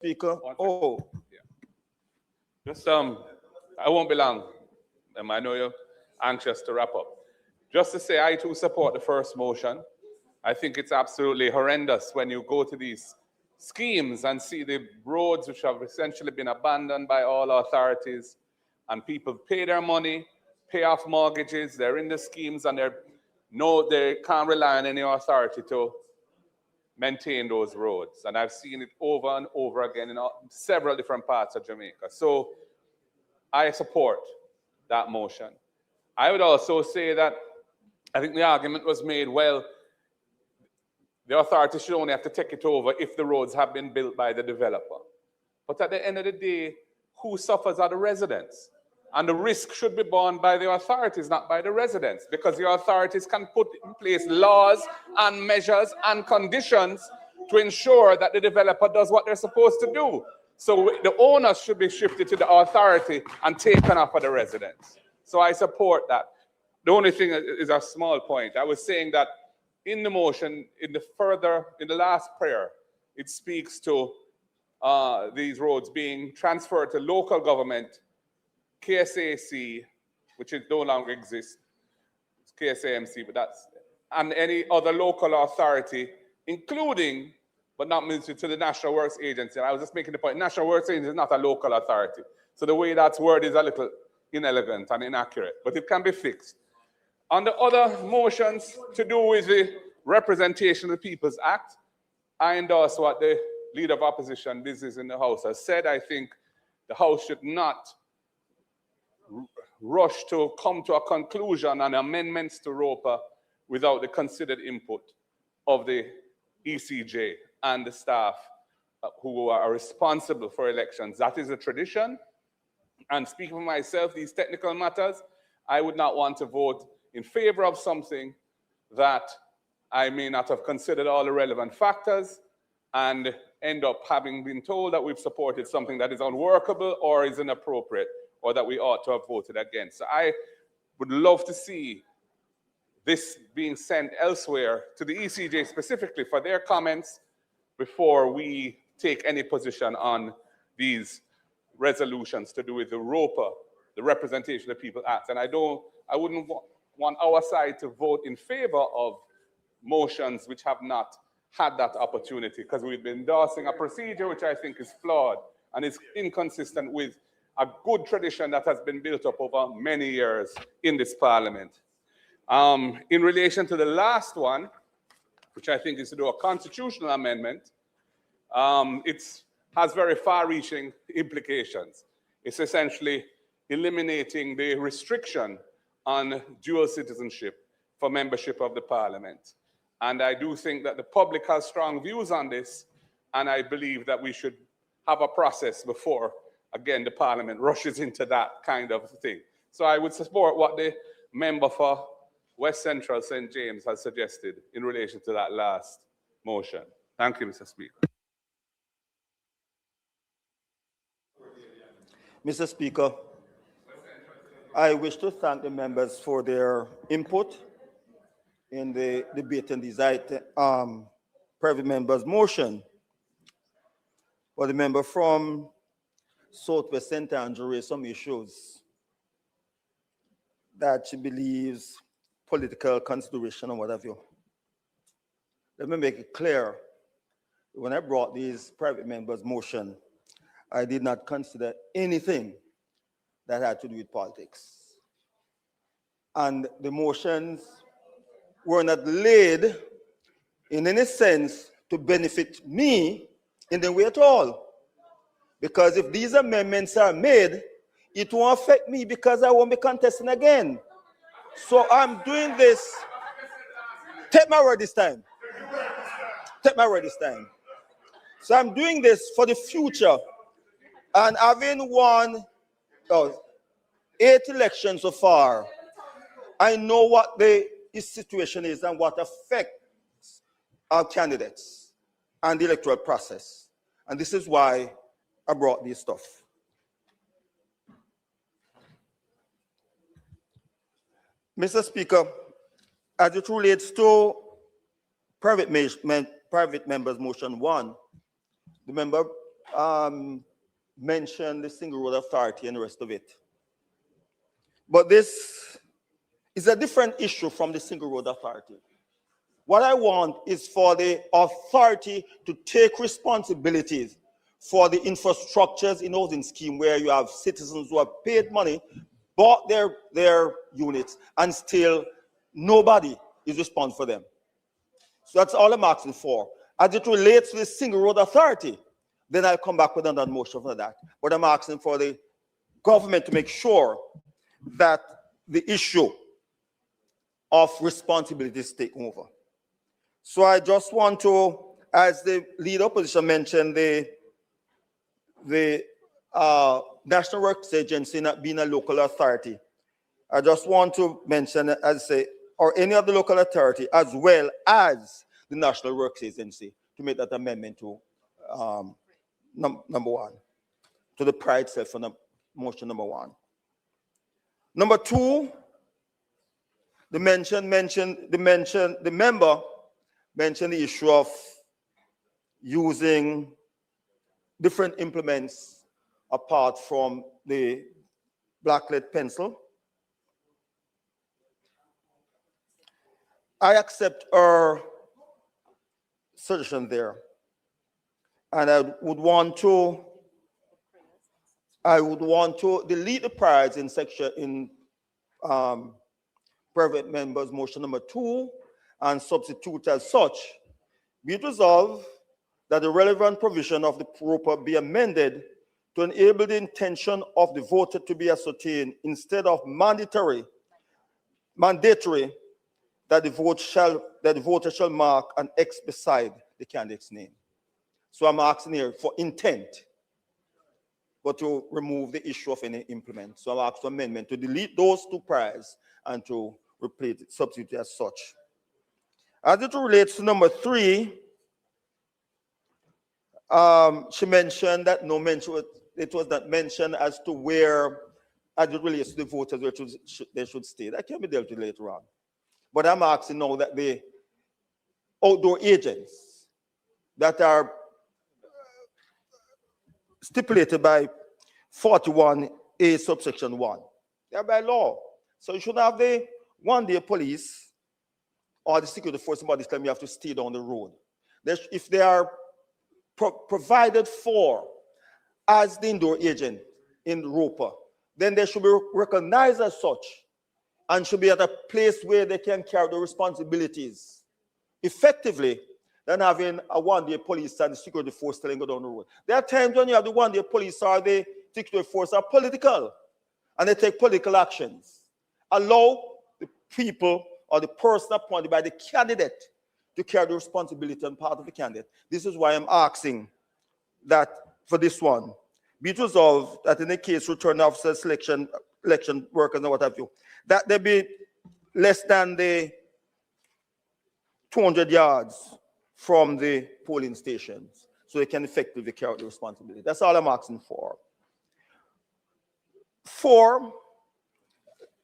Speaker. Oh. Yeah. Just I won't be long. I know you're anxious to wrap up. Just to say, I too support the first motion. I think it's absolutely horrendous when you go to these schemes and see the roads which have essentially been abandoned by all authorities, and people pay their money, pay off mortgages, they're in the schemes, and they can't rely on any authority to maintain those roads. And I've seen it over and over again in several different parts of Jamaica. So I support that motion. I would also say that I think the argument was made, well, the authority should only have to take it over if the roads have been built by the developer. But at the end of the day, who suffers are the residents. And the risk should be borne by the authorities, not by the residents, because the authorities can put in place laws and measures and conditions to ensure that the developer does what they're supposed to do. So the onus should be shifted to the authority and taken off of the residents. So I support that. The only thing is a small point. I was saying that in the motion, in the last prayer, it speaks to these roads being transferred to local government, KSAC, which no longer exists, it's KSAMC, but and any other local authority, including, but not limited to the National Works Agency. And I was just making the point, National Works Agency is not a local authority. So the way that's worded is a little inelegant and inaccurate, but it can be fixed. On the other motions to do with the Representation of the People's Act, I endorse what the Leader of Opposition Business in the House has said. I think the House should not rush to come to a conclusion on amendments to ROPA without the considered input of the ECJ and the staff who are responsible for elections. That is a tradition. And speaking for myself, these technical matters, I would not want to vote in favor of something that I may not have considered all the relevant factors and end up having been told that we've supported something that is unworkable or is inappropriate or that we ought to have voted against. So I would love to see this being sent elsewhere to the ECJ specifically for their comments before we take any position on these resolutions to do with the ROPA, the Representation of the People Act. And I wouldn't want our side to vote in favor of motions which have not had that opportunity, because we've been endorsing a procedure which I think is flawed and is inconsistent with a good tradition that has been built up over many years in this parliament. In relation to the last one, which I think is to do a constitutional amendment, it has very far-reaching implications. It's essentially eliminating the restriction on dual citizenship for membership of the parliament. And I do think that the public has strong views on this, and I believe that we should have a process before, again, the parliament rushes into that kind of thing. So I would support what the member for West Central St. James has suggested in relation to that last motion. Thank you, Mr. Speaker. Mr. Speaker, I wish to thank the members for their input in the debate on these private members' motion. For the member from Southwest St. Andrew raised some issues that she believes political consideration or what have you. Let me make it clear. When I brought these private members' motion, I did not consider anything that had to do with politics. And the motions were not laid in any sense to benefit me in the way at all. Because if these amendments are made, it won't affect me because I won't be contesting again. So I'm doing this. Take my word this time. Take my word this time. So I'm doing this for the future. And having won 8 elections so far, I know what the situation is and what affects our candidates and the electoral process. And this is why I brought this stuff. Mr. Speaker, as it relates to private members' motion 1, the member mention the single road authority and the rest of it. But this is a different issue from the single road authority. What I want is for the authority to take responsibilities for the infrastructures in housing scheme where you have citizens who have paid money, bought their units, and still nobody is responsible for them. So that's all I'm asking for. As it relates to the single road authority, then I'll come back with another motion for that. But I'm asking for the government to make sure that the issue of responsibility is taken over. So I just want to, as the lead opposition mentioned, the National Works Agency not being a local authority, I just want to mention, as I say, or any other local authority, as well as the National Works Agency, to make that amendment to number one, to the prior itself for motion number one. Number two, the member mentioned the issue of using different implements apart from the blacklead pencil. I accept her suggestion there, and I would want to delete the priors in section private members motion number 2 and substitute as such. Be it resolved that the relevant provision of the proper be amended to enable the intention of the voter to be ascertained instead of mandatory that the voter shall mark an X beside the candidate's name. So I'm asking here for intent, but to remove the issue of any implement. So I'm asking for amendment to delete those two priors and to replace it, substitute as such. As it relates to number 3, she mentioned that it was not mentioned as to where, as it relates to the voters, where they should stay. That can be dealt with later on. But I'm asking now that the outdoor agents that are stipulated by 41A subsection 1, they're by law. So you should have the one-day police or the security force bodies claim you have to stay down the road. If they are provided for as the indoor agent in ROPA, then they should be recognized as such and should be at a place where they can carry the responsibilities effectively than having a one-day police and the security force telling go down the road. There are times when you have the one-day police or the security force are political and they take political actions. Allow the people or the person appointed by the candidate to carry the responsibility on part of the candidate. This is why I'm asking that for this one, be it resolved that in the case return officer selection, election workers and what have you, that they be less than the 200 yards from the polling stations so they can effectively carry out the responsibility. That's all I'm asking for. 4,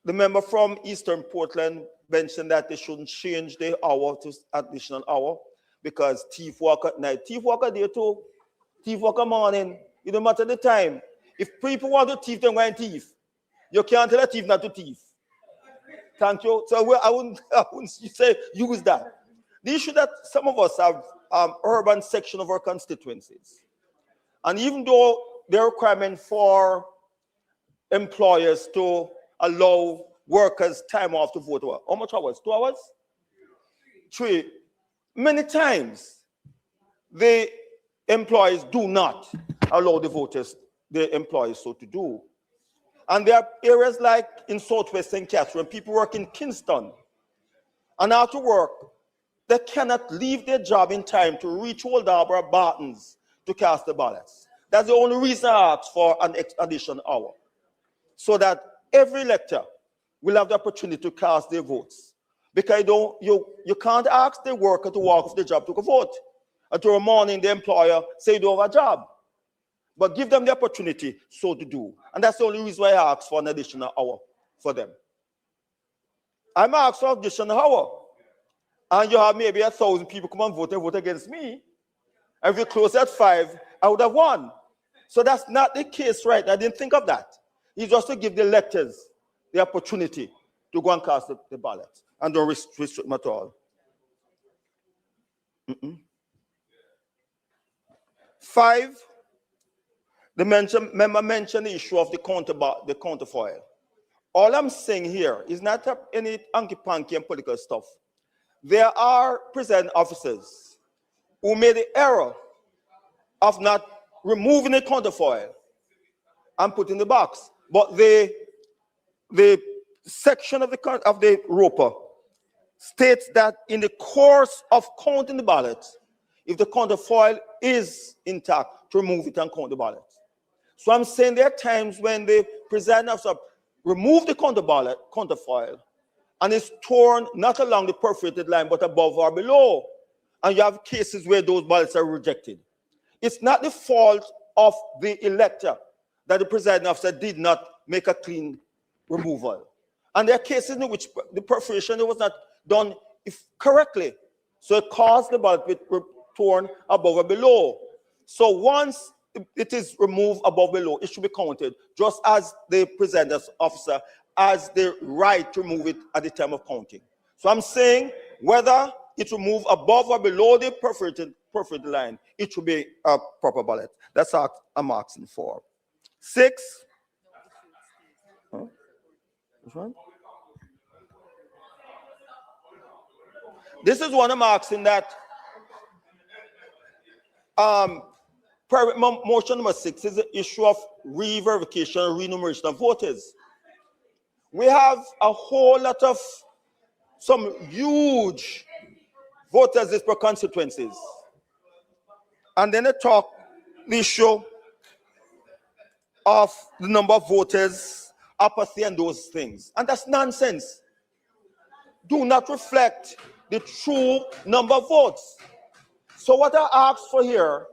the member from Eastern Portland mentioned that they shouldn't change the hour to additional hour because thief walk at night. Thief walk at day too. Thief walk at morning. It don't matter the time. If people want to thief, then go and thief. You can't tell a thief not to thief. Thank you. So I wouldn't say use that. The issue that some of us have urban section of our constituencies. And even though the requirement for employers to allow workers time off to vote, how much hours? 2 hours? 3. Many times, the employees do not allow the voters, the employees so to do. And there are areas like in Southwest St. Catherine, people work in Kingston, and after work, they cannot leave their job in time to reach Old Harbour or Bartons to cast the ballots. That's the only reason I ask for an additional hour, so that every elector will have the opportunity to cast their votes. Because you can't ask the worker to walk off the job to go vote. And tomorrow morning, the employer say you don't have a job. But give them the opportunity so to do. And that's the only reason why I ask for an additional hour for them. I'm asking for an additional hour. And you have maybe 1,000 people come and vote against me. And if you close at 5, I would have won. So that's not the case, right? I didn't think of that. It's just to give the electors the opportunity to go and cast the ballot and don't restrict them at all. 5, the member mentioned the issue of the counterfoil. All I'm saying here is not any hanky-panky and political stuff. There are presiding officers who made the error of not removing the counterfoil and putting the box. But the section of the roper states that in the course of counting the ballots, if the counterfoil is intact, to remove it and count the ballots. So I'm saying there are times when the presiding officer remove the counterfoil and it's torn not along the perforated line but above or below. And you have cases where those ballots are rejected. It's not the fault of the elector that the presiding officer did not make a clean removal. And there are cases in which the perforation was not done correctly. So it caused the ballot to be torn above or below. So once it is removed above or below, it should be counted, just as the presiding officer has the right to remove it at the time of counting. So I'm saying whether it's removed above or below the perforated line, it should be a proper ballot. That's what I'm asking for. 6. Which one? This is one I'm asking that private motion number 6 is the issue of re-verification and renumeration of voters. We have a whole lot of some huge voters per constituencies. And then they talk the issue of the number of voters, apathy, and those things. And that's nonsense. Do not reflect the true number of votes. So what I ask for here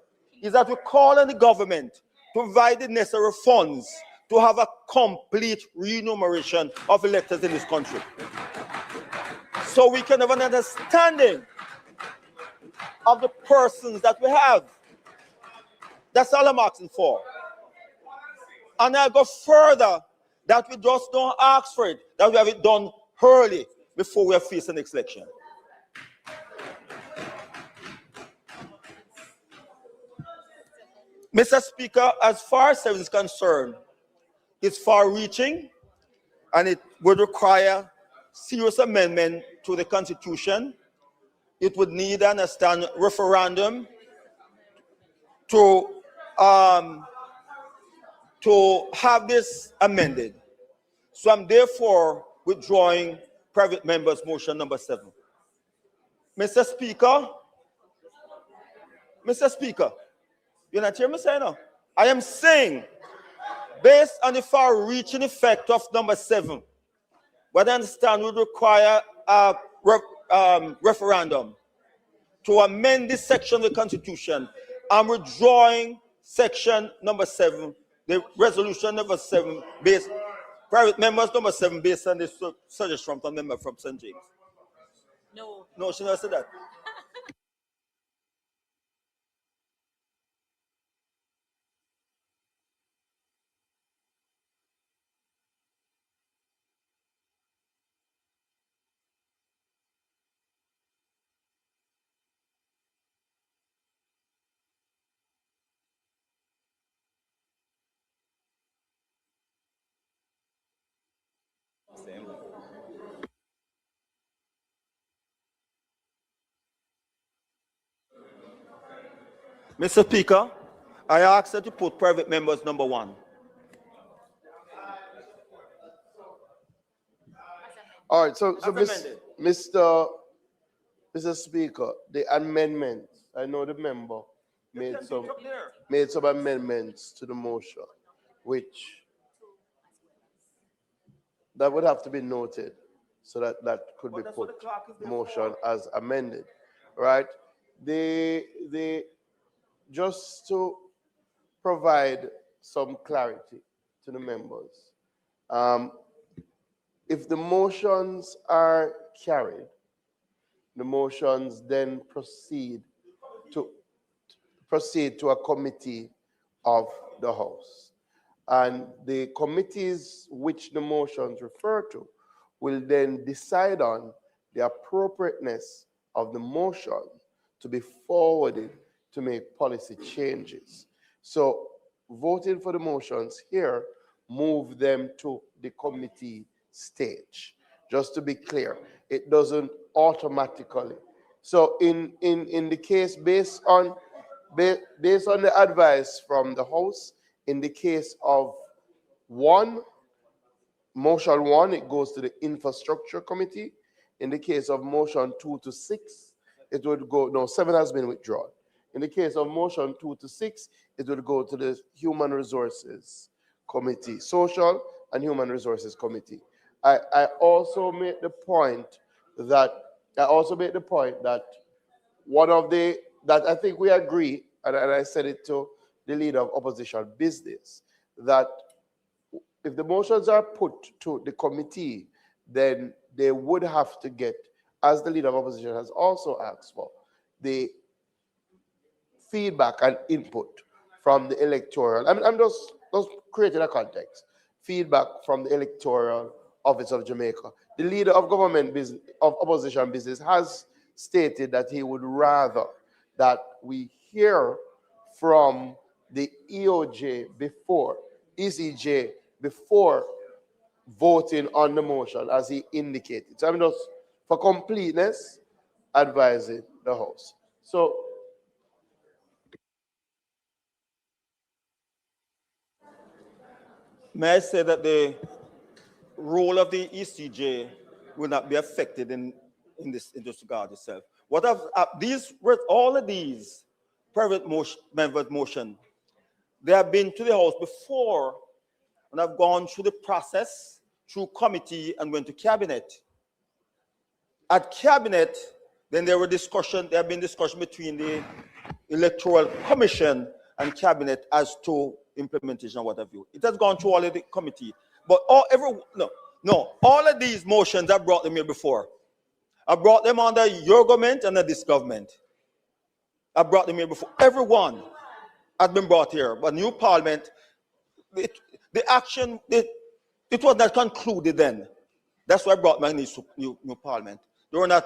is that we call on the government to provide the necessary funds to have a complete remuneration of electors in this country. So we can have an understanding of the persons that we have. That's all I'm asking for. And I go further, that we just don't ask for it, that we have it done early before we face the next election. Mr. Speaker, as far as service is concerned, it's far-reaching and it would require serious amendment to the Constitution. It would need an referendum to have this amended. So I'm therefore withdrawing private members' motion number 7. Mr. Speaker, you're not hearing me say no? I am saying, based on the far-reaching effect of number 7, what I understand would require a referendum to amend this section of the Constitution. I'm withdrawing section number 7, the resolution number 7, based private members number 7, based on the suggestion from the member from St. James. No, she never said that. Mr. Speaker, I ask that you put private members number 1. All right, so Mr. Speaker, the amendments, I know the member made some amendments to the motion, which that would have to be noted so that could be put motion as amended, right? Just to provide some clarity to the members, if the motions are carried, the motions then proceed to a committee of the House. And the committees which the motions refer to will then decide on the appropriateness of the motion to be forwarded to make policy changes. So voting for the motions here move them to the committee stage. Just to be clear, it doesn't automatically. So in the case based on the advice from the House, in the case of motion one, it goes to the infrastructure committee. In the case of motion 2 to 6, it would go, no, 7 has been withdrawn. In the case of motion 2 to 6, it would go to the human resources committee, social and human resources committee. I also made the point that one of the, that I think we agree, and I said it to the leader of opposition business, that if the motions are put to the committee, then they would have to get, as the leader of opposition has also asked for, the feedback and input from the electoral. I'm just creating a context. Feedback from the electoral office of Jamaica. The leader of government business, of opposition business, has stated that he would rather that we hear from the ECJ before voting on the motion, as he indicated. So I'm just, for completeness, advising the House. So may I say that the role of the ECJ will not be affected in this regard itself. What have all of these private members' motion, they have been to the House before and have gone through the process, through committee, and went to cabinet. At cabinet, then there have been discussion between the Electoral Commission and cabinet as to implementation of what have you. It has gone through all of the committee. But all of these motions I brought them here before. I brought them under your government and under this government. I brought them here before. Everyone has been brought here. But new parliament, the action, it was not concluded then. That's why I brought my new parliament. They were not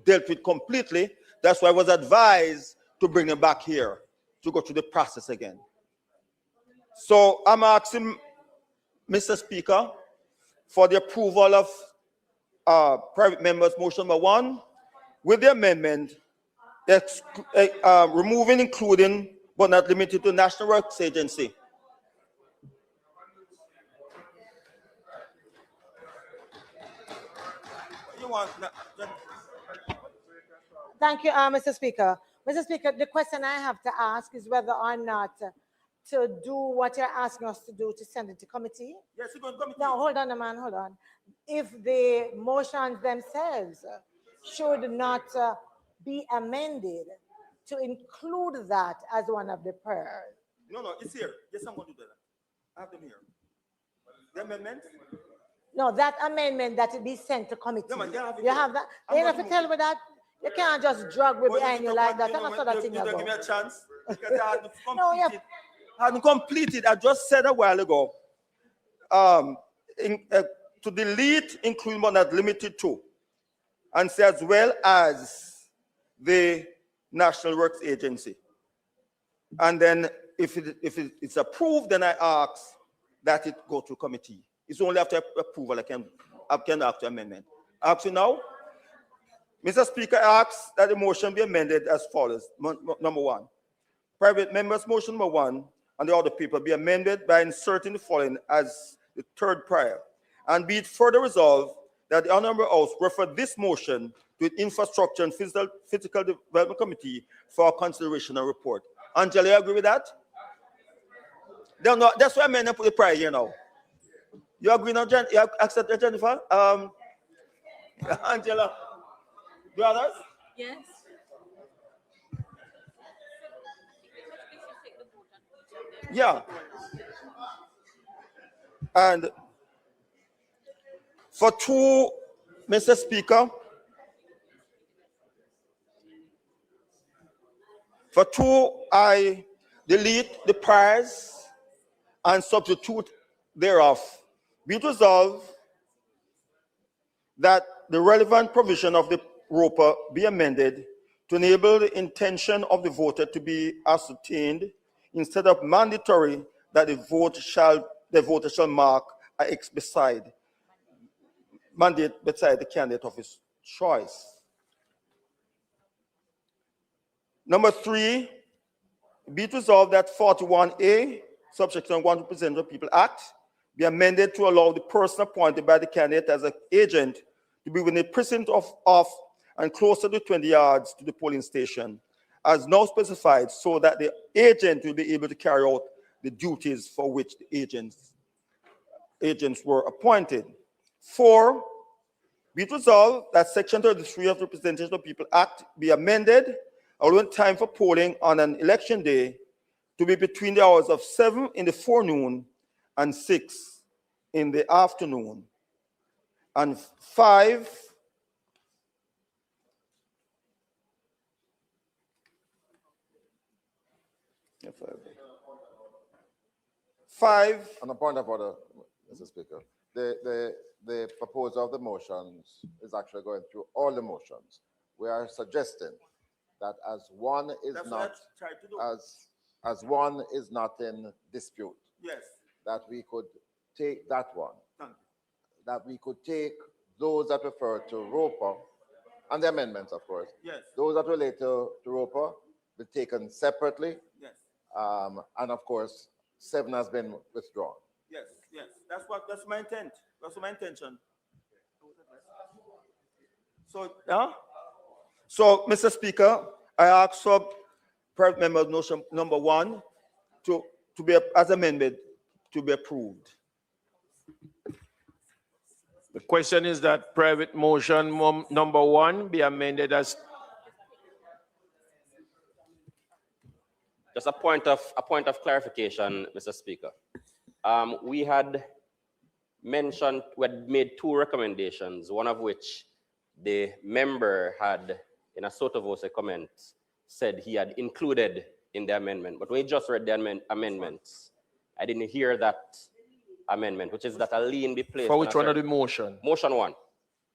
dealt with completely. That's why I was advised to bring them back here to go through the process again. So I'm asking Mr. Speaker for the approval of private members' motion number 1 with the amendment removing, including, but not limited to National Works Agency. Thank you, Mr. Speaker. Mr. Speaker, the question I have to ask is whether or not to do what you're asking us to do, to send it to committee. Yes, we're going to committee. Now, hold on, man, hold on. If the motions themselves should not be amended to include that as one of the prayers. No, it's here. Yes, I'm going to do that. I have them here. The amendment? No, that amendment that it be sent to committee. No, you have that? You have to tell me that. You can't just drag me behind you like that. You That's not that thing don't about. give me a chance. Because I hadn't completed. I just said a while ago. To delete, including but not limited to, and say as well as the National Works Agency. And then if it's approved, then I ask that it go to committee. It's only after approval I can ask to amendment. I ask you now, Mr. Speaker, I ask that the motion be amended as follows. Number 1, private members' motion number 1 and the other people be amended by inserting the following as the third prior. And be it further resolved that the Honorable House refer this motion to the Infrastructure and Physical Development Committee for consideration and report. Angela, you agree with that? No, that's why I meant to put the prior here now. You agree now, you accept that, Jennifer? Angela, the others? Yes. Yeah. And for 2, Mr. Speaker, for 2, I delete the priors and substitute thereof, be it resolved that the relevant provision of the ROPA be amended to enable the intention of the voter to be ascertained instead of mandatory that the voter shall mark a X mandate beside the candidate of his choice. Number 3, be it resolved that 41A, subsection 1 of the President of the People Act, be amended to allow the person appointed by the candidate as an agent to be within a precinct of and closer to 20 yards to the polling station, as now specified, so that the agent will be able to carry out the duties for which the agents were appointed. 4, be it resolved that Section 33 of the Representation of People Act be amended, allowing time for polling on an election day to be between the hours of 7 in the forenoon and 6 in the afternoon. And 5, On a point of order, Mr. Speaker, the proposal of the motions is actually going through all the motions. We are suggesting that as one is not in dispute, yes, that we could take that one, that we could take those that refer to ROPA and the amendments, of course. yes, Those that relate to ROPA be taken separately, yes, and of course, 7 has been withdrawn. yes, yes. That's my intent. That's my intention. So, yeah. So, Mr. Speaker, I ask for private member motion number 1 to be as amended to be approved. The question is that private motion number 1 be amended as. Just a point of clarification, Mr. Speaker. We had made 2 recommendations, one of which the member had, in a sort of voice comment, said he had included in the amendment. But when he just read the amendments, I didn't hear that amendment, which is that a lien be placed. For which one of the motion? Motion 1.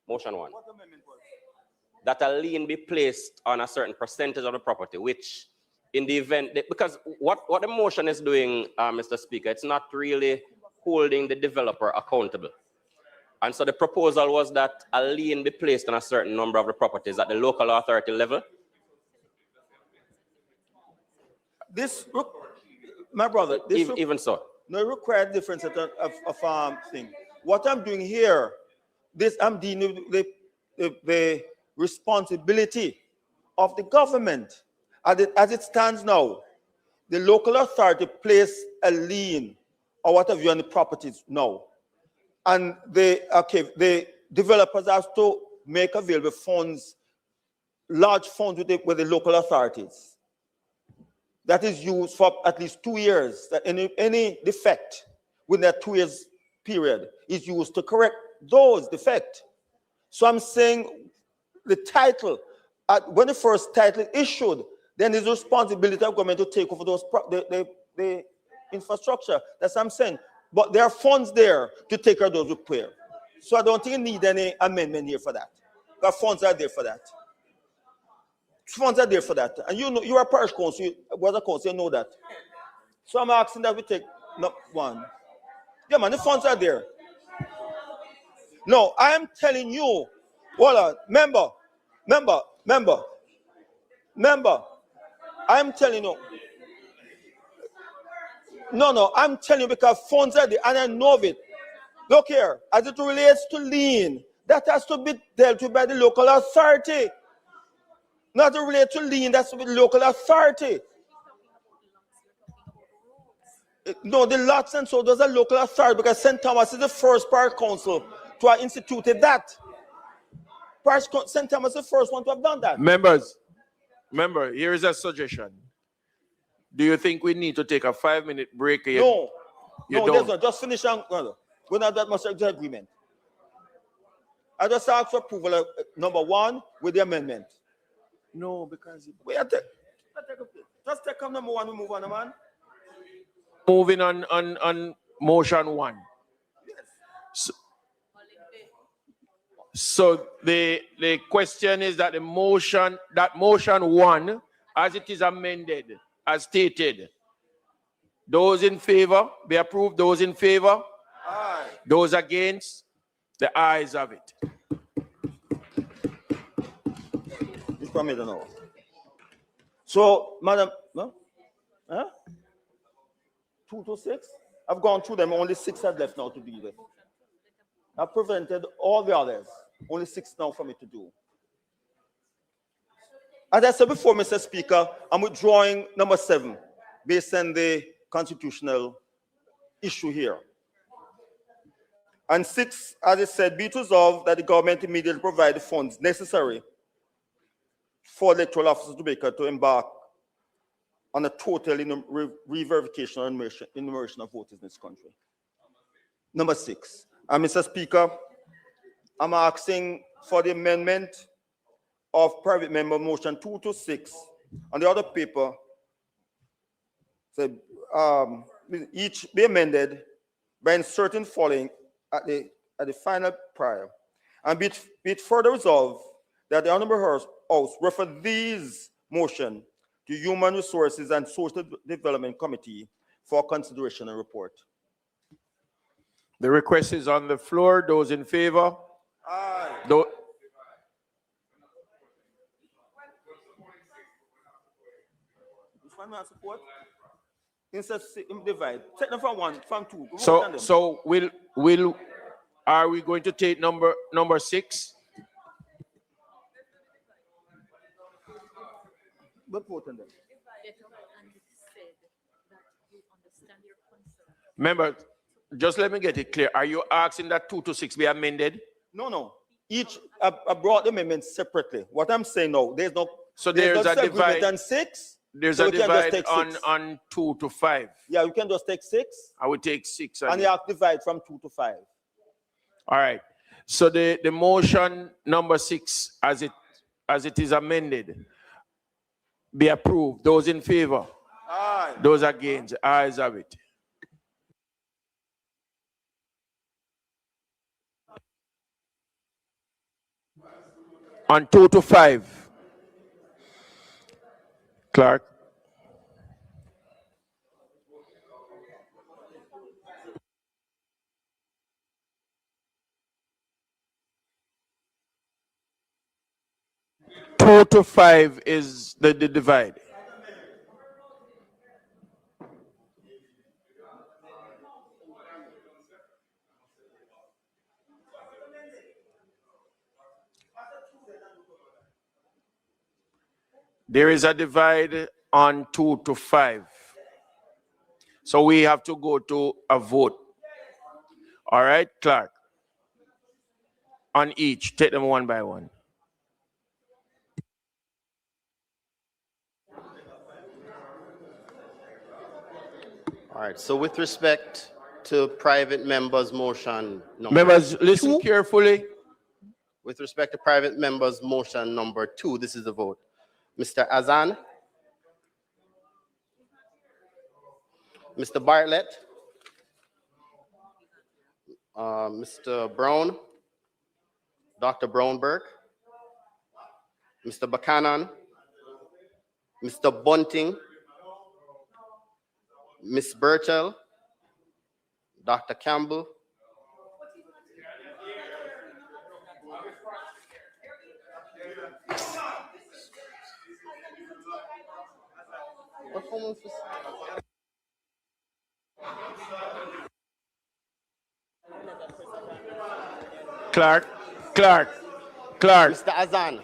Motion 1. What amendment was it? That a lien be placed on a certain percentage of the property, which in the event, because what the motion is doing, Mr. Speaker, it's not really holding the developer accountable. And so the proposal was that a lien be placed on a certain number of the properties at the local authority level. This, my brother, this Even so. no required different set of thing. What I'm doing here, I'm dealing with the responsibility of the government. As it stands now, the local authority place a lien or whatever on the properties now. And the developers have to make available funds, large funds with the local authorities. That is used for at least 2 years. That any defect within that 2 years period is used to correct those defects. So I'm saying the title, when the first title is issued, then it's the responsibility of government to take over those the infrastructure. That's what I'm saying. But there are funds there to take care of those repairs. So I don't think you need any amendment here for that. The funds are there for that. Funds are there for that. And you know, you are a parish council, you was a council, you know that. So I'm asking that we take one. Yeah, man, the funds are there. No, I am telling you, hold on, member, I'm telling you. No, I'm telling you because funds are there and I know of it. Look here, as it relates to lien, that has to be dealt with by the local authority. Not to relate to lien, that's with the local authority. No, the lots and so those are local authority because St. Thomas is the first parish council to have instituted that. St. Thomas is the first one to have done that. Member, here is a suggestion. Do you think we need to take a 5-minute break here? No, don't. There's not. Just finish on. We're not that much agreement. I just ask for approval of number 1 with the amendment. No, because We have just take up number 1, we move on, man. moving on motion one. So the question is that motion one, as it is amended, as stated, those in favor, be approved. Those in favor? Aye. Those against? The ayes have it. It's permitted now. So, Madam, no? Huh? 2 to 6? I've gone through them, only 6 are left now to deal with. I've prevented all the others, only 6 now for me to do. As I said before, Mr. Speaker, I'm withdrawing number 7 based on the constitutional issue here. And 6, as I said, be it resolved that the government immediately provide the funds necessary for electoral officers of Jamaica to embark on a total re-verification and enumeration of voters in this country. Number 6. And Mr. Speaker, I'm asking for the amendment of private member motion 2 to 6 on the other paper. So, each be amended by inserting following at the final prior, and be it further resolved that the Honorable House refer these motion to Human Resources and Social Development Committee for consideration and report. The request is on the floor. Those in favor? Aye. Which one has support? Instead divide. Take them from 1, from 2. So are we going to take number 6? But vote on them. Remember, just let me get it clear. Are you asking that 2 to 6 be amended? No. Each, I brought the amendments separately. What I'm saying now, there's no. So there's a divide on 6. There's so a divide on on 2 to 5. Yeah, you can just take 6. I would take 6. And you have to divide from 2 to 5. All right. So the motion number 6, as it is amended, be approved. Those in favor? Aye. Those against? Ayes have it. On 2 to 5. Clark. Two to 5 is the divide. There is a divide on 2 to 5. So we have to go to a vote. All right, Clark. On each, take them one by one. All right, so with respect to private members' motion number Members, listen 2, carefully. with respect to private members' motion number 2, this is the vote. Mr. Azan, Mr. Bartlett, Mr. Brown, Dr. Brownberg, Mr. Buchanan, Mr. Bunting, Ms. Burchell, Dr. Campbell, Clark. Mr. Azan.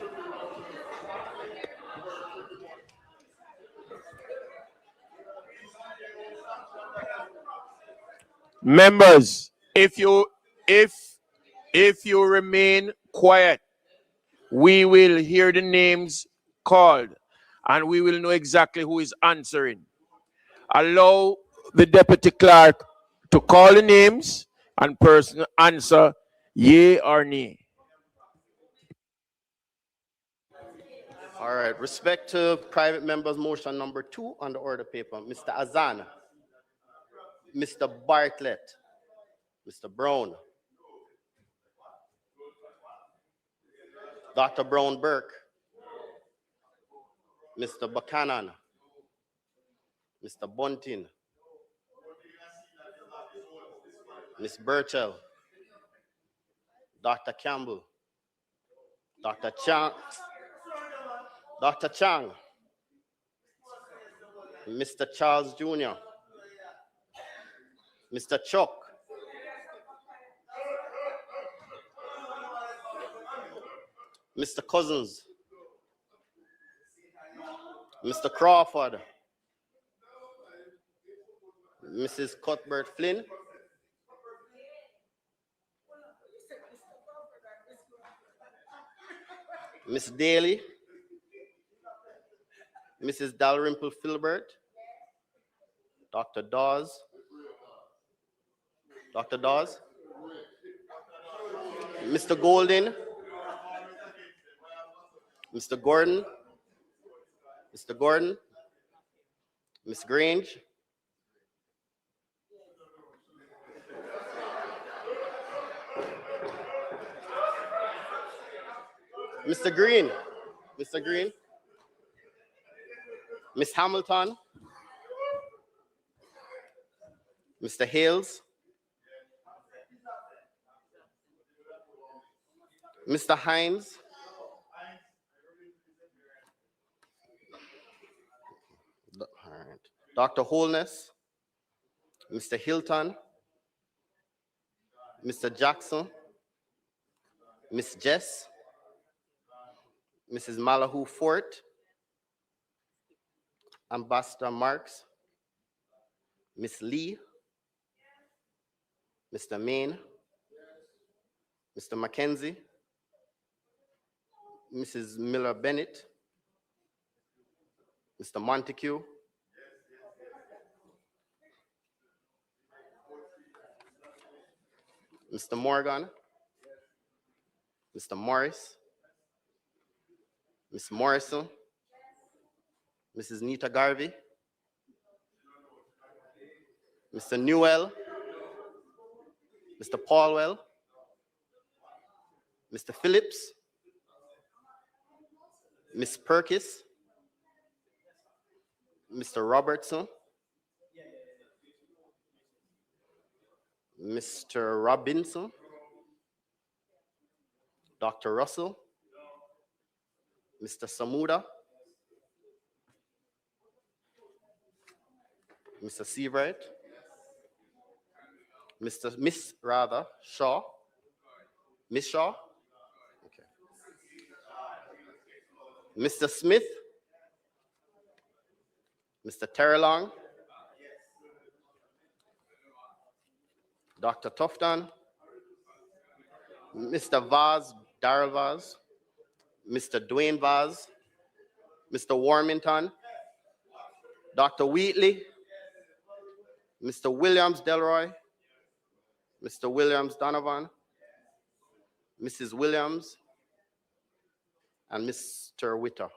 Members, if you remain quiet, we will hear the names called and we will know exactly who is answering. Allow the deputy clerk to call the names and person answer yea or nay. All right, respect to private members' motion number 2 on the order paper. Mr. Azan. Mr. Bartlett, Mr. Brown, Dr. Brown Burke, Mr. Buchanan, Mr. Bunting, Ms. Burchell, Dr. Campbell, Dr. Chang, Dr. Chang, Mr. Charles Jr., Mr. Chuck, Mr. Cousins, Mr. Crawford, Mrs. Cuthbert Flynn, Miss Daly, Mrs. Dalrymple Filbert, Dr. Dawes, Dr. Dawes, Mr. Golden, Mr. Gordon, Mr. Gordon, Miss Grange, Mr. Green, Mr. Green, Miss Hamilton, Mr. Hales, Mr. Hines, all right. Dr. Holness, Mr. Hilton, Mr. Jackson, Miss Jess, Mrs. Malahoo Fort, Ambassador Marks, Miss Lee, Mr. Main, Mr. Mackenzie, Mrs. Miller Bennett, Mr. Montague, Mr. Morgan, Mr. Morris, Miss Morrison, Mrs. Nita Garvey, Mr. Newell, Mr. Paulwell, Mr. Phillips, Miss Perkis, Mr. Robertson, Mr. Robinson, Dr. Russell, Mr. Samuda, Mr. Seabright, Miss Shaw, Miss Shaw, okay. Mr. Smith, Mr. Terrelong, Dr. Tufton, Mr. Vaz, Darrell Vaz, Mr. Dwayne Vaz, Mr. Warmington, Dr. Wheatley, Mr. Williams Delroy, Mr. Williams Donovan, Mrs. Williams, and Mr. Witter.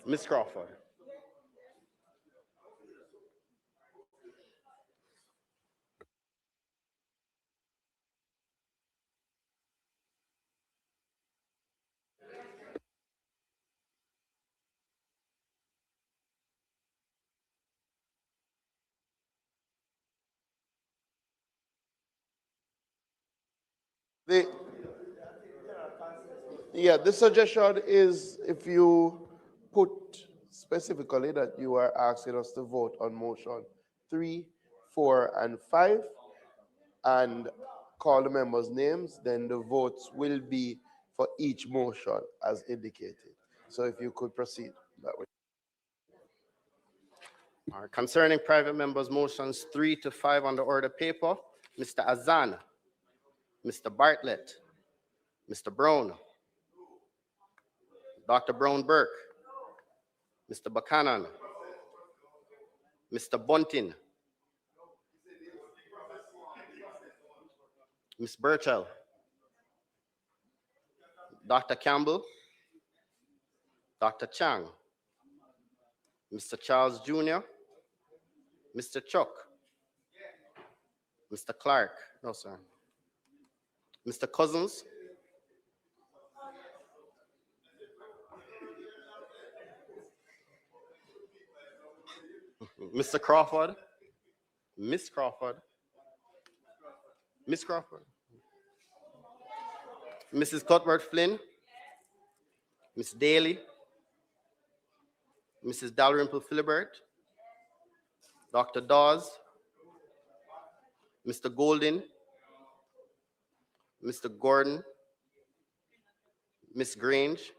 Ms. Crawford. The suggestion is if you put specifically that you are asking us to vote on motion 3, 4, and 5 and call the members' names, then the votes will be for each motion as indicated. So if you could proceed that way. All right. Concerning private members' motions 3 to 5 on the order paper, Mr. Azan, Mr. Bartlett, Mr. Brown, Dr. Brown Burke, Mr. Buchanan, Mr. Bunting, Ms. Burchell, Dr. Campbell, Dr. Chang, Mr. Charles Jr., Mr. Chuck, Mr. Clark, no sir, Mr. Cousins, Mr. Crawford, Miss Crawford, Miss Crawford, Mrs. Cuthbert Flynn, Miss Daly, Mrs. Dalrymple Philibert, Dr. Dawes, Mr. Golden, Mr. Gordon, Miss Grange,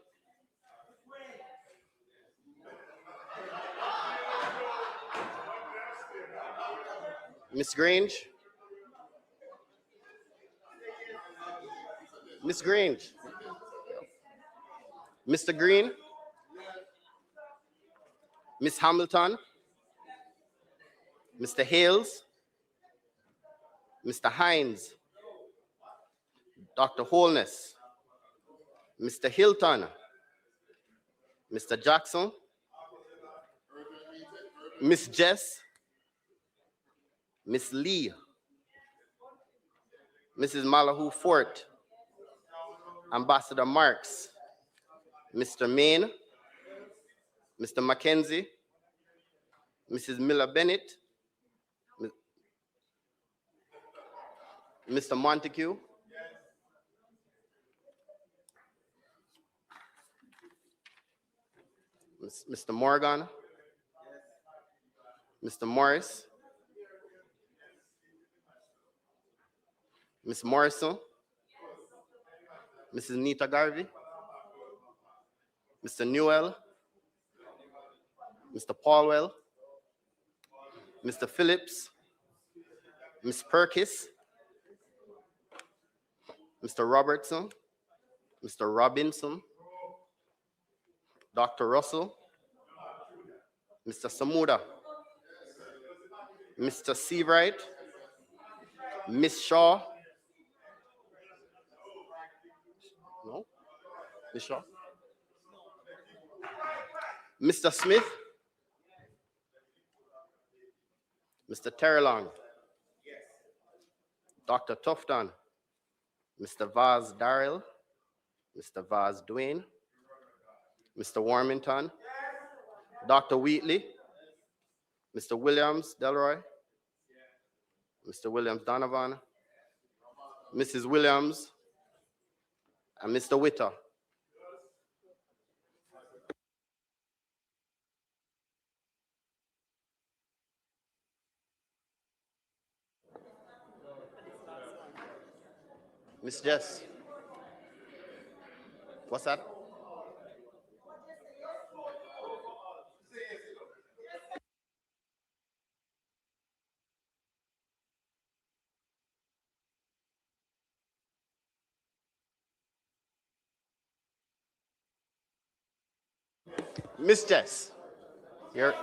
Miss Grange, Miss Grange, Mr. Green, Miss Hamilton, Mr. Hales, Mr. Hines, Dr. Holness, Mr. Hilton, Mr. Jackson, Miss Jess, Miss Lee, Mrs. Malahoo Fort, Ambassador Marks, Mr. Main, Mr. Mackenzie, Mrs. Miller Bennett, Mr. Montague, Mr. Morgan, Mr. Morris, Miss Morrison, Mrs. Nita Garvey, Mr. Newell, Mr. Paulwell, Mr. Phillips, Miss Perkis, Mr. Robertson, Mr. Robinson, Dr. Russell, Mr. Samuda, Mr. Seawright, Miss Shaw, no, Miss Shaw, Mr. Smith, Mr. Terrelong, Dr. Tufton, Mr. Vaz Darrell, Mr. Vaz Dwayne, Mr. Warmington, Dr. Wheatley, Mr. Williams Delroy, Mr. Williams Donovan, Mrs. Williams, and Mr. Witter. Miss Jess. What's that? Miss Jess. Here.